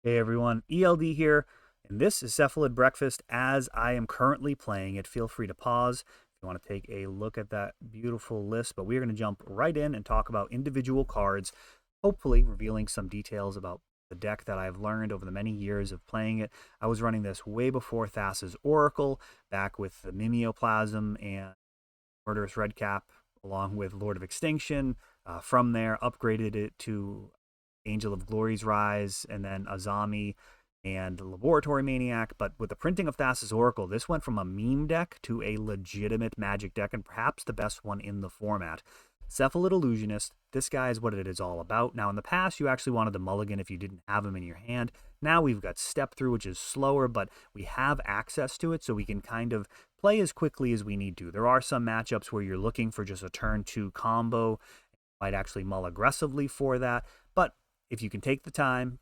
Hey everyone, ELD here, and this is Cephalid Breakfast as I am currently playing it. Feel free to pause if you want to take a look at that beautiful list, but we're going to jump right in and talk about individual cards, hopefully revealing some details about the deck that I've learned over the many years of playing it. I was running this way before Thassa's Oracle, back with the Mimeoplasm and Murderous Redcap, along with Lord of Extinction. From there, upgraded it to Angel of Glory's Rise, and then Azami and Laboratory Maniac. But with the printing of Thassa's Oracle, this went from a meme deck to a legitimate Magic deck, and perhaps the best one in the format. Cephalid Illusionist, this guy is what it is all about. Now, in the past, you actually wanted the mulligan if you didn't have him in your hand. Now we've got Step Through, which is slower, but we have access to it, so we can kind of play as quickly as we need to. There are some matchups where you're looking for just a turn 2 combo, might actually mull aggressively for that, but if you can take the time,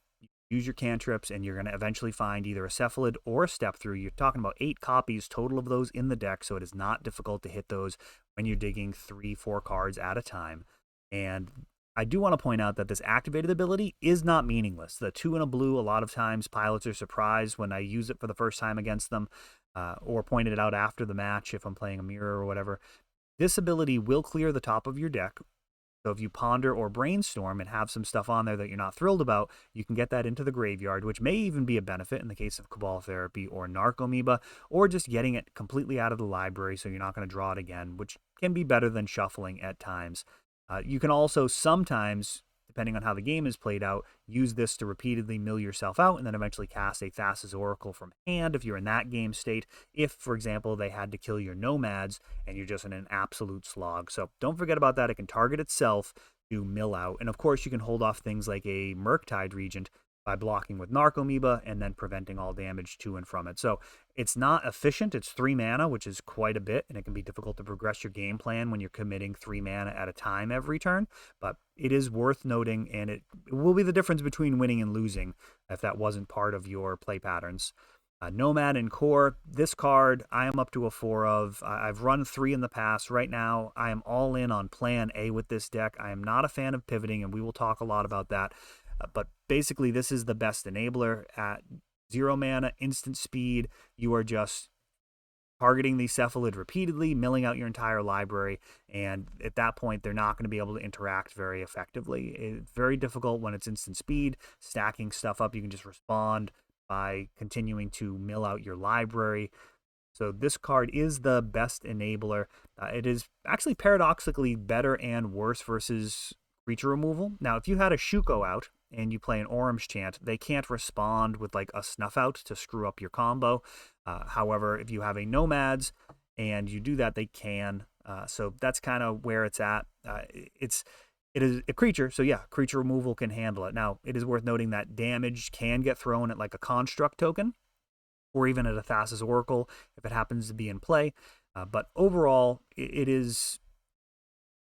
use your cantrips, and you're going to eventually find either a Cephalid or a Step Through. You're talking about 8 copies total of those in the deck, so it is not difficult to hit those when you're digging 3-4 cards at a time. And I do want to point out that this activated ability is not meaningless. The 2 and a blue, a lot of times pilots are surprised when I use it for the first time against them, or pointed it out after the match if I'm playing a mirror or whatever. This ability will clear the top of your deck. So if you ponder or brainstorm and have some stuff on there that you're not thrilled about, you can get that into the graveyard, which may even be a benefit in the case of Cabal Therapy or Narcomoeba, or just getting it completely out of the library so you're not going to draw it again, which can be better than shuffling at times. You can also sometimes, depending on how the game is played out, use this to repeatedly mill yourself out and then eventually cast a Thassa's Oracle from hand if you're in that game state. If, for example, they had to kill your Nomads and you're just in an absolute slog. So don't forget about that. It can target itself to mill out. And of course, you can hold off things like a Murktide Regent by blocking with Narcomoeba and then preventing all damage to and from it. So it's not efficient. It's 3 mana, which is quite a bit, and it can be difficult to progress your game plan when you're committing 3 mana at a time every turn. But it is worth noting, and it will be the difference between winning and losing if that wasn't part of your play patterns. Nomad en-Kor, this card I am up to a 4 of. I've run 3 in the past. Right now, I am all in on plan A with this deck. I am not a fan of pivoting, and we will talk a lot about that. But basically, this is the best enabler at 0 mana, instant speed. You are just targeting the Cephalid repeatedly, milling out your entire library, and at that point, they're not going to be able to interact very effectively. It's very difficult when it's instant speed, stacking stuff up. You can just respond by continuing to mill out your library. So this card is the best enabler. It is actually paradoxically better and worse versus creature removal. Now, if you had a Shuko out and you play an Orim's Chant, they can't respond with like a Snuff Out to screw up your combo. However, if you have a Nomads and you do that, they can. So that's kind of where it's at. It is a creature, so yeah, creature removal can handle it. Now, it is worth noting that damage can get thrown at like a Construct token, or even at a Thassa's Oracle if it happens to be in play. But overall, it is,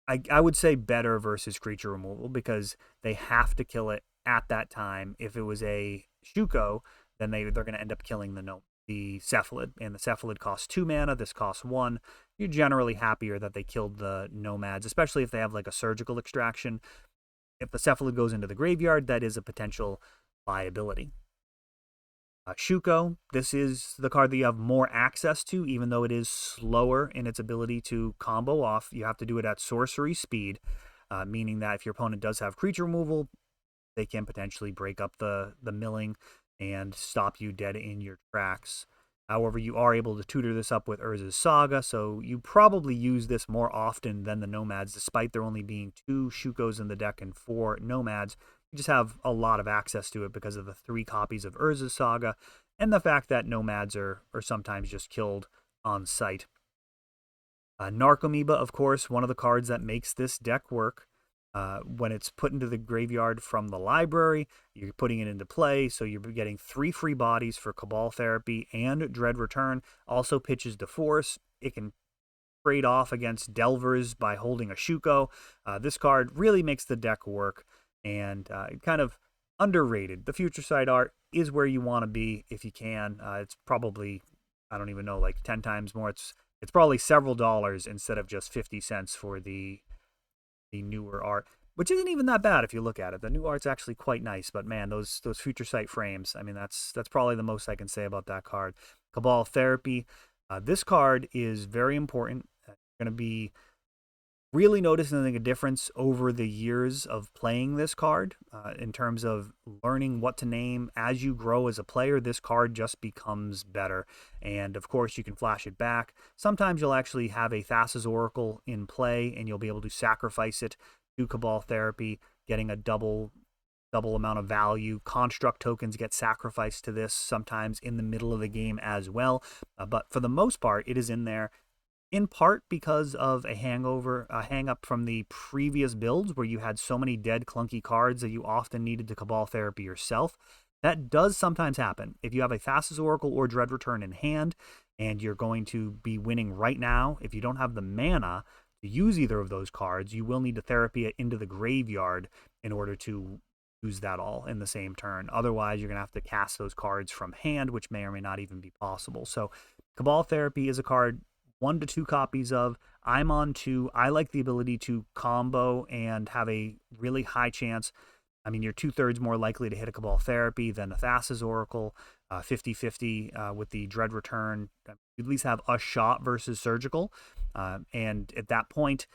I would say, better versus creature removal because they have to kill it at that time. If it was a Shuko, then they're going to end up killing the Cephalid, and the Cephalid costs 2 mana, this costs 1. You're generally happier that they killed the Nomads, especially if they have like a surgical extraction. If the Cephalid goes into the graveyard, that is a potential liability. Shuko, this is the card that you have more access to, even though it is slower in its ability to combo off. You have to do it at sorcery speed, meaning that if your opponent does have creature removal, they can potentially break up the milling and stop you dead in your tracks. However, you are able to tutor this up with Urza's Saga, so you probably use this more often than the Nomads, despite there only being 2 Shukos in the deck and 4 Nomads. You just have a lot of access to it because of the 3 copies of Urza's Saga and the fact that Nomads are sometimes just killed on sight. Narcomoeba, of course, one of the cards that makes this deck work. When it's put into the graveyard from the library, you're putting it into play, so you're getting 3 free bodies for Cabal Therapy and Dread Return. Also pitches to Force. It can trade off against Delvers by holding a Shuko. This card really makes the deck work, and kind of underrated. The Future Sight art is where you want to be if you can. It's probably, I don't even know, like 10 times more. It's probably several dollars instead of just 50 cents for the newer art. which isn't even that bad if you look at it. The new art's actually quite nice, but man, those Future Sight frames, I mean, that's probably the most I can say about that card. Cabal Therapy. This card is very important. Going to be really noticing a difference over the years of playing this card in terms of learning what to name. As you grow as a player, this card just becomes better. And of course, you can flash it back. Sometimes you'll actually have a Thassa's Oracle in play, and you'll be able to sacrifice it to Cabal Therapy, getting a double amount of value. Construct tokens get sacrificed to this sometimes in the middle of the game as well. But for the most part, it is in there in part because of a hang up from the previous builds where you had so many dead clunky cards that you often needed to Cabal Therapy yourself. That does sometimes happen. If you have a Thassa's Oracle or Dread Return in hand and you're going to be winning right now, if you don't have the mana to use either of those cards, you will need to therapy it into the graveyard in order to use that all in the same turn. Otherwise, you're going to have to cast those cards from hand, which may or may not even be possible. So Cabal Therapy is a card 1 to 2 copies of. I'm on 2. I like the ability to combo and have a really high chance. I mean, you're 2/3 more likely to hit a Cabal Therapy than a Thassa's Oracle. 50-50 with the Dread Return. You at least have a shot versus Surgical. And at that point,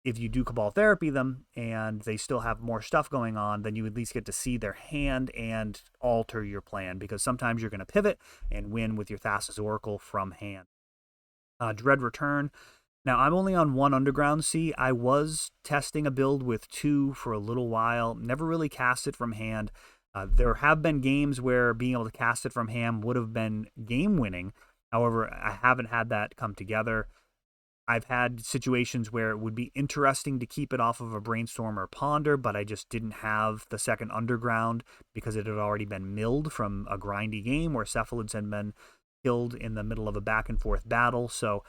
if you do Cabal Therapy them and they still have more stuff going on, then you at least get to see their hand and alter your plan, because sometimes you're going to pivot and win with your Thassa's Oracle from hand. Dread Return. Now, I'm only on 1 Underground Sea. I was testing a build with 2 for a little while. Never really cast it from hand. There have been games where being able to cast it from hand would have been game-winning. However, I haven't had that come together. I've had situations where it would be interesting to keep it off of a Brainstorm or Ponder, but I just didn't have the second Underground because it had already been milled from a grindy game where Cephalids had been killed in the middle of a back and forth battle. So,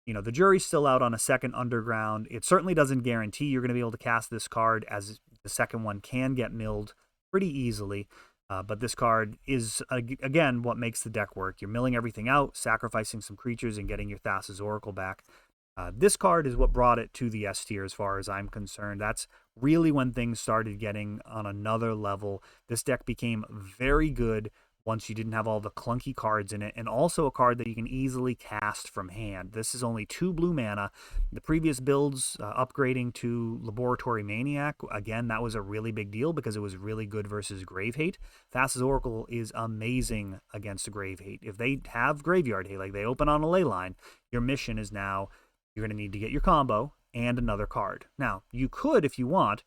you know, the jury's still out on a second Underground. It certainly doesn't guarantee you're going to be able to cast this card, as the second one can get milled pretty easily. But this card is, again, what makes the deck work. You're milling everything out, sacrificing some creatures, and getting your Thassa's Oracle back. This card is what brought it to the S tier as far as I'm concerned. That's really when things started getting on another level. This deck became very good once you didn't have all the clunky cards in it, and also a card that you can easily cast from hand. This is only 2 blue mana. The previous builds, upgrading to Laboratory Maniac, again, that was a really big deal because it was really good versus Grave Hate. Thassa's Oracle is amazing against a Grave Hate. If they have Graveyard Hate, like they open on a ley line, your mission is now you're going to need to get your combo and another card. Now, you could, if you want,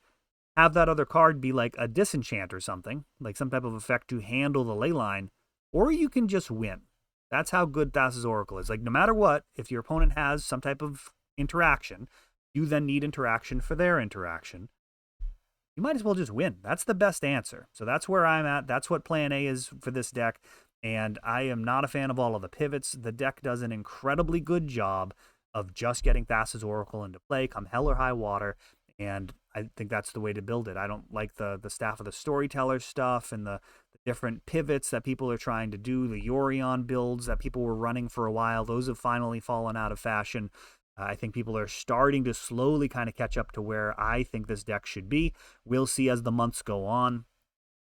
have that other card be like a disenchant or something, like some type of effect to handle the ley line, or you can just win. That's how good Thassa's Oracle is. Like, no matter what, if your opponent has some type of interaction, you then need interaction for their interaction. You might as well just win. That's the best answer. So that's where I'm at. That's what plan A is for this deck, and I am not a fan of all of the pivots. The deck does an incredibly good job of just getting Thassa's Oracle into play, come hell or high water, and I think that's the way to build it. I don't like the Staff of the Storyteller stuff and the different pivots that people are trying to do, the Yorion builds that people were running for a while. Those have finally fallen out of fashion. I think people are starting to slowly kind of catch up to where I think this deck should be. We'll see as the months go on,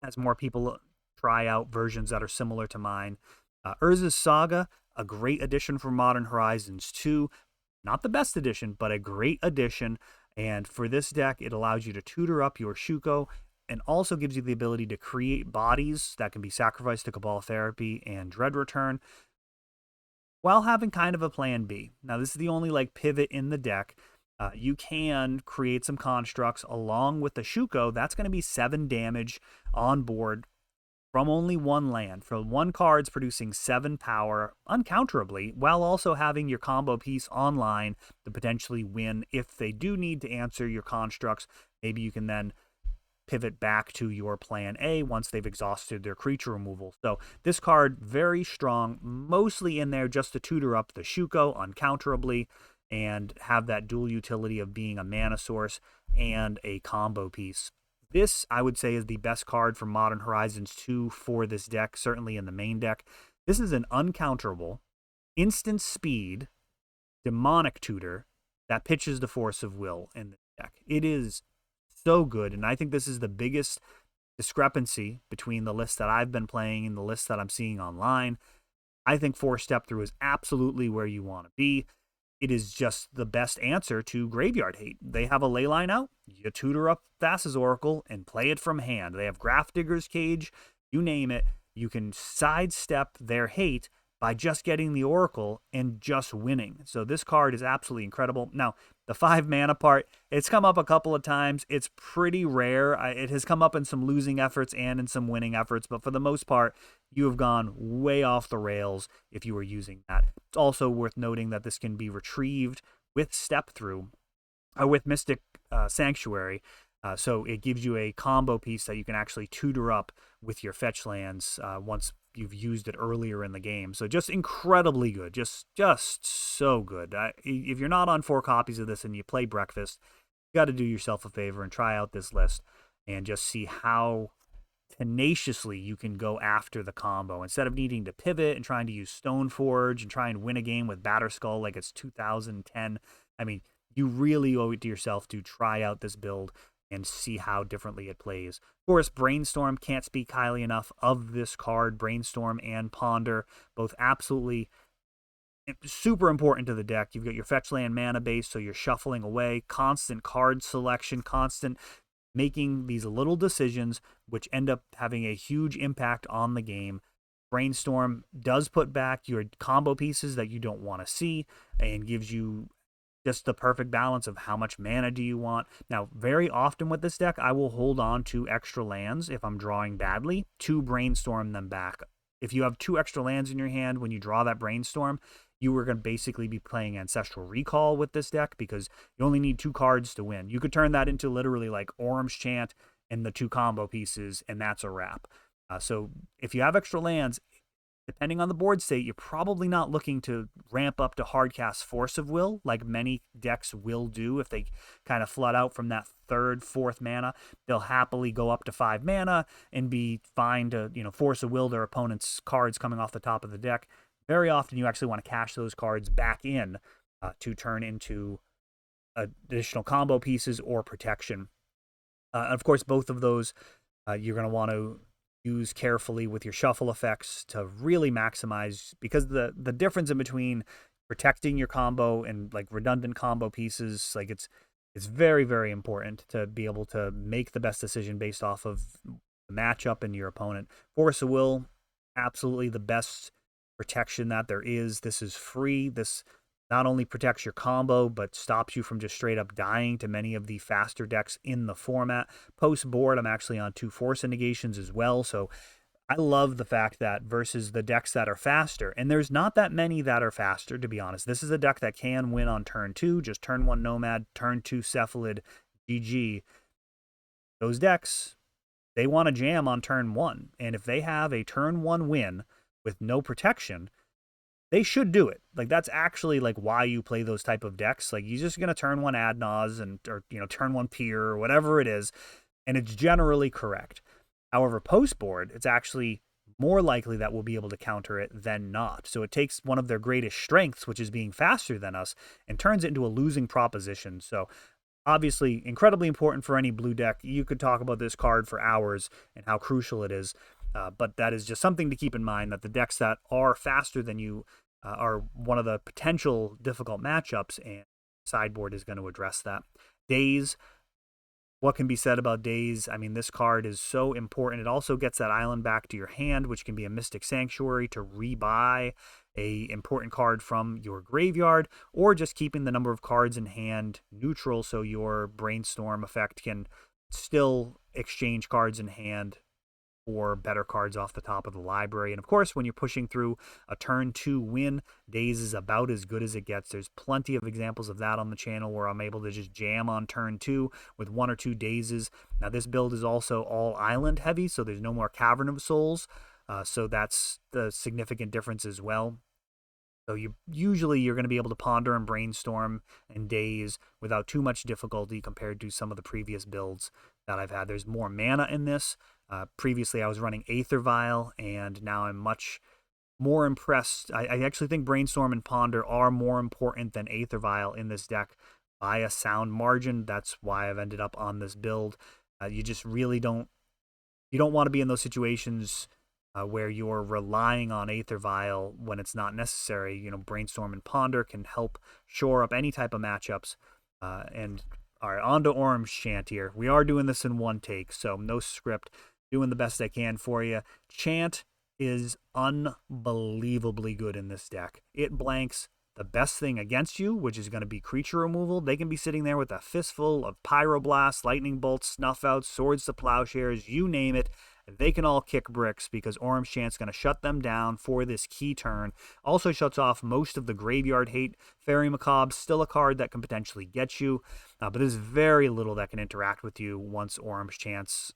as more people try out versions that are similar to mine. Urza's Saga, a great addition for Modern Horizons 2. Not the best addition, but a great addition. And for this deck, it allows you to tutor up your Shuko and also gives you the ability to create bodies that can be sacrificed to Cabal Therapy and Dread Return while having kind of a plan B. Now, this is the only like pivot in the deck. You can create some constructs along with the Shuko. That's going to be 7 damage on board from only 1 land. For 1 card's producing 7 power uncounterably, while also having your combo piece online to potentially win. If they do need to answer your constructs, maybe you can then pivot back to your plan A once they've exhausted their creature removal. So this card, very strong, mostly in there just to tutor up the Shuko uncounterably and have that dual utility of being a mana source and a combo piece. This, I would say, is the best card for Modern Horizons 2 for this deck, certainly in the main deck. This is an uncounterable, instant speed, demonic tutor that pitches the Force of Will in the deck. It is so good. And I think this is the biggest discrepancy between the list that I've been playing and the list that I'm seeing online. I think 4 Step Through is absolutely where you want to be. It is just the best answer to graveyard hate. They have a ley line out. You tutor up Thassa's Oracle and play it from hand. They have Grafdigger's Cage. You name it. You can sidestep their hate by just getting the Oracle and just winning. So this card is absolutely incredible. Now, the 5 mana part, it's come up a couple of times. It's pretty rare. It has come up in some losing efforts and in some winning efforts, but for the most part, you have gone way off the rails if you were using that. It's also worth noting that this can be retrieved with Step Through, or with Mystic Sanctuary. So it gives you a combo piece that you can actually tutor up with your fetch lands once you've used it earlier in the game. So just incredibly good. Just so good. If you're not on 4 copies of this and you play Breakfast, you got to do yourself a favor and try out this list and just see how tenaciously you can go after the combo instead of needing to pivot and trying to use Stoneforge and try and win a game with Batterskull like it's 2010. I mean, you really owe it to yourself to try out this build and see how differently it plays. Of course, Brainstorm, can't speak highly enough of this card. Brainstorm and Ponder, both absolutely super important to the deck. You've got your fetch land mana base, so you're shuffling away, constant card selection, constant making these little decisions which end up having a huge impact on the game. Brainstorm does put back your combo pieces that you don't want to see and gives you just the perfect balance of how much mana do you want. Now, very often with this deck, I will hold on to extra lands if I'm drawing badly to brainstorm them back. If you have 2 extra lands in your hand when you draw that brainstorm, you are going to basically be playing Ancestral Recall with this deck because you only need 2 cards to win. You could turn that into literally like Orim's Chant and the 2 combo pieces, and that's a wrap. So if you have extra lands, depending on the board state, you're probably not looking to ramp up to hardcast Force of Will like many decks will do. If they kind of flood out from that 3rd, 4th mana, they'll happily go up to 5 mana and be fine to, Force of Will their opponent's cards coming off the top of the deck. Very often you actually want to cash those cards back in to turn into additional combo pieces or protection. Of course, both of those you're going to want to use carefully with your shuffle effects to really maximize, because the difference in between protecting your combo and like redundant combo pieces, like it's very, very important to be able to make the best decision based off of the matchup and your opponent. Force of Will, absolutely the best protection that there is. This is free. This not only protects your combo, but stops you from just straight up dying to many of the faster decks in the format. Post board, I'm actually on 2 Force of Negations as well, so I love the fact that versus the decks that are faster, and there's not that many that are faster, to be honest. This is a deck that can win on turn 2, just turn 1 Nomad, turn 2 Cephalid, GG. Those decks, they want to jam on turn 1, and if they have a turn 1 win with no protection, they should do it. Like, that's actually like why you play those type of decks. Like, you're just going to turn 1 Adnaz or turn 1 Pier or whatever it is, and it's generally correct. However, post board, it's actually more likely that we'll be able to counter it than not. So it takes one of their greatest strengths, which is being faster than us, and turns it into a losing proposition. So obviously incredibly important for any blue deck. You could talk about this card for hours and how crucial it is. But that is just something to keep in mind, that the decks that are faster than you are one of the potential difficult matchups, and sideboard is going to address that. Daze, what can be said about Daze? I mean, this card is so important. It also gets that island back to your hand, which can be a Mystic Sanctuary to rebuy a important card from your graveyard, or just keeping the number of cards in hand neutral so your Brainstorm effect can still exchange cards in hand for better cards off the top of the library. And of course, when you're pushing through a turn 2 win, Daze is about as good as it gets. There's plenty of examples of that on the channel where I'm able to just jam on turn 2 with 1 or 2 Dazes. Now, this build is also all island heavy, so there's no more Cavern of Souls. So that's the significant difference as well. So you're going to be able to ponder and brainstorm and Daze without too much difficulty compared to some of the previous builds that I've had. There's more mana in this. Previously, I was running Aether Vial, and now I'm much more impressed. I actually think Brainstorm and Ponder are more important than Aether Vial in this deck, by a sound margin. That's why I've ended up on this build. You just really don't want to be in those situations where you're relying on Aether Vial when it's not necessary. Brainstorm and Ponder can help shore up any type of matchups. And all right, on to Orim's Chant here. We are doing this in one take, so no script. Doing the best I can for you. Chant is unbelievably good in this deck. It blanks the best thing against you, which is going to be creature removal. They can be sitting there with a fistful of Pyroblasts, Lightning Bolts, Snuffouts, Swords to Plowshares, you name it. They can all kick bricks because Orim's Chant's going to shut them down for this key turn. Also shuts off most of the graveyard hate. Faerie Macabre, still a card that can potentially get you, but there's very little that can interact with you once Orim's Chants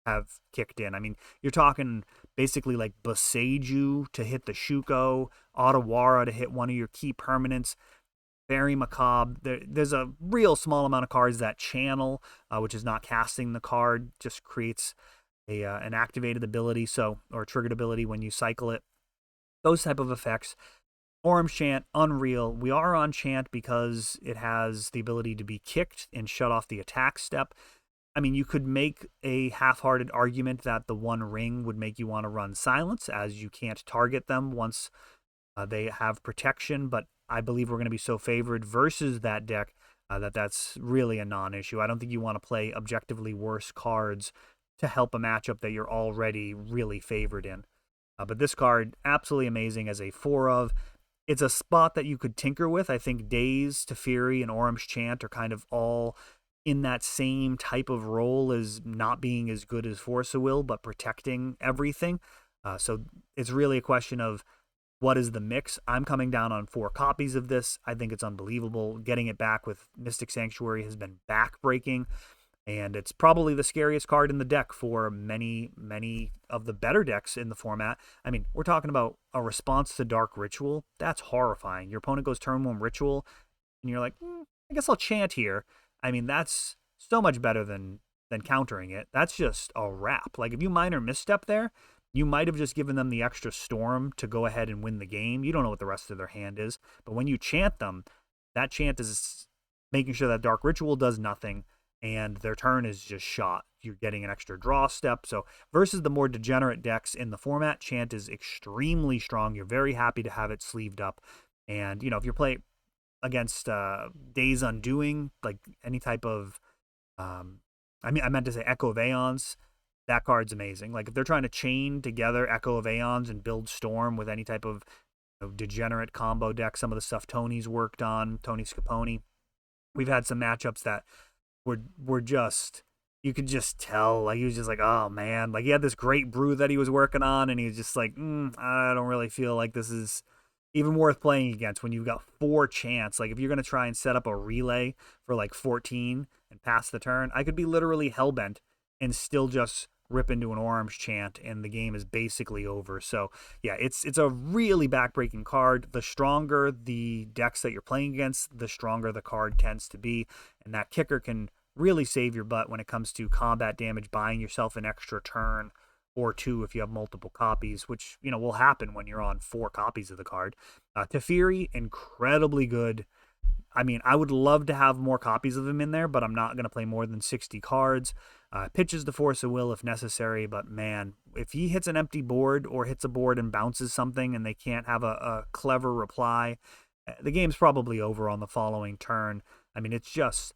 have kicked in. I mean, you're talking basically like Boseiju to hit the Shuko, Otawara to hit one of your key permanents, Faerie Macabre. There's a real small amount of cards that channel, which is not casting the card, just creates an activated ability, or triggered ability when you cycle it. Those type of effects. Orim's Chant, unreal. We are on Chant because it has the ability to be kicked and shut off the attack step. I mean, you could make a half-hearted argument that the One Ring would make you want to run Silence, as you can't target them once they have protection, but I believe we're going to be so favored versus that deck that's really a non-issue. I don't think you want to play objectively worse cards to help a matchup that you're already really favored in. But this card, absolutely amazing as a 4 of. It's a spot that you could tinker with. I think Daze, Teferi, and Orim's Chant are kind of all in that same type of role as not being as good as Force of Will, but protecting everything. So it's really a question of what is the mix. I'm coming down on 4 copies of this. I think it's unbelievable. Getting it back with Mystic Sanctuary has been backbreaking, and it's probably the scariest card in the deck for many, many of the better decks in the format. I mean, we're talking about a response to Dark Ritual. That's horrifying. Your opponent goes turn 1 Ritual, and you're like, I guess I'll Chant here. I mean, that's so much better than countering it. That's just a wrap. Like, if you minor misstep there, you might have just given them the extra Storm to go ahead and win the game. You don't know what the rest of their hand is. But when you Chant them, that Chant is making sure that Dark Ritual does nothing, and their turn is just shot. You're getting an extra draw step. So versus the more degenerate decks in the format, Chant is extremely strong. You're very happy to have it sleeved up. And, if you're playing against Daze Undoing, like any type of, I meant to say Echo of Aeons, that card's amazing. Like, if they're trying to chain together Echo of Aeons and build Storm with any type of degenerate combo deck, some of the stuff Tony's worked on, Tony Scapone, we've had some matchups that were just, you could just tell, like, he was just like, oh man, like he had this great brew that he was working on, and he was just like, I don't really feel like this is even worth playing against when you've got 4 Chants. Like, if you're going to try and set up a relay for like 14 and pass the turn, I could be literally hellbent and still just rip into an Orim's Chant, and the game is basically over. So yeah, it's a really backbreaking card. The stronger the decks that you're playing against, the stronger the card tends to be, and that kicker can really save your butt when it comes to combat damage, buying yourself an extra turn or 2 if you have multiple copies, which will happen when you're on 4 copies of the card. Teferi, incredibly good. I mean, I would love to have more copies of him in there, but I'm not going to play more than 60 cards. Pitches the Force of Will if necessary, but man, if he hits an empty board or hits a board and bounces something and they can't have a clever reply, the game's probably over on the following turn. I mean, it's just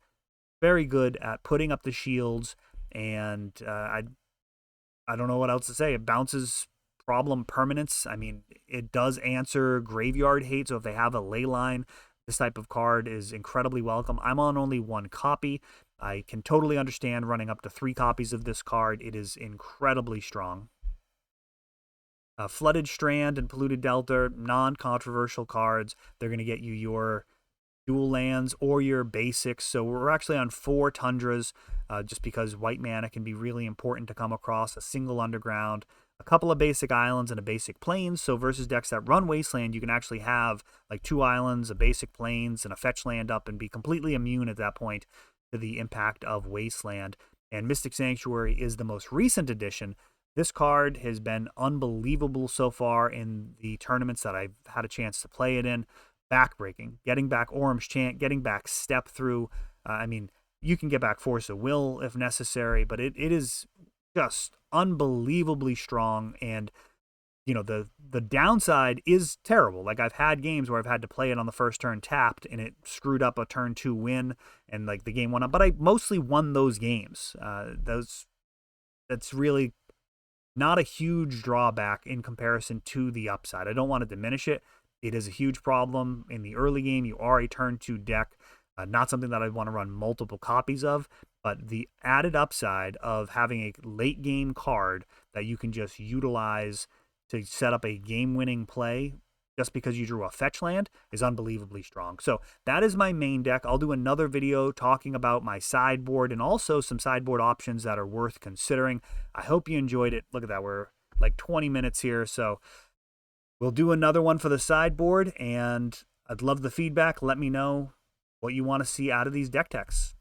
very good at putting up the shields, and I don't know what else to say. It bounces problem permanents. I mean, it does answer graveyard hate, so if they have a ley line, this type of card is incredibly welcome. I'm on only 1 copy. I can totally understand running up to 3 copies of this card. It is incredibly strong. Flooded Strand and Polluted Delta, non-controversial cards. They're going to get you your dual lands or your basics. So we're actually on 4 Tundras, just because white mana can be really important to come across. A single underground, a couple of basic islands, and a basic plains. So versus decks that run Wasteland, you can actually have like 2 islands, a basic plains, and a fetch land up, and be completely immune at that point to the impact of Wasteland. And Mystic Sanctuary is the most recent addition. This card has been unbelievable so far in the tournaments that I've had a chance to play it in. backbreaking. Getting back Orim's Chant, getting back Step Through. I mean, you can get back Force of Will if necessary, but it is just unbelievably strong. And the downside is terrible. Like, I've had games where I've had to play it on the first turn tapped, and it screwed up a turn 2 win, and like the game went up. But I mostly won those games. That's really not a huge drawback in comparison to the upside. I don't want to diminish it. It is a huge problem in the early game. You are a turn 2 deck. Not something that I want to run multiple copies of, but the added upside of having a late game card that you can just utilize to set up a game-winning play just because you drew a fetch land is unbelievably strong. So that is my main deck. I'll do another video talking about my sideboard and also some sideboard options that are worth considering. I hope you enjoyed it. Look at that. We're like 20 minutes here. So we'll do another one for the sideboard, and I'd love the feedback. Let me know what you want to see out of these deck techs.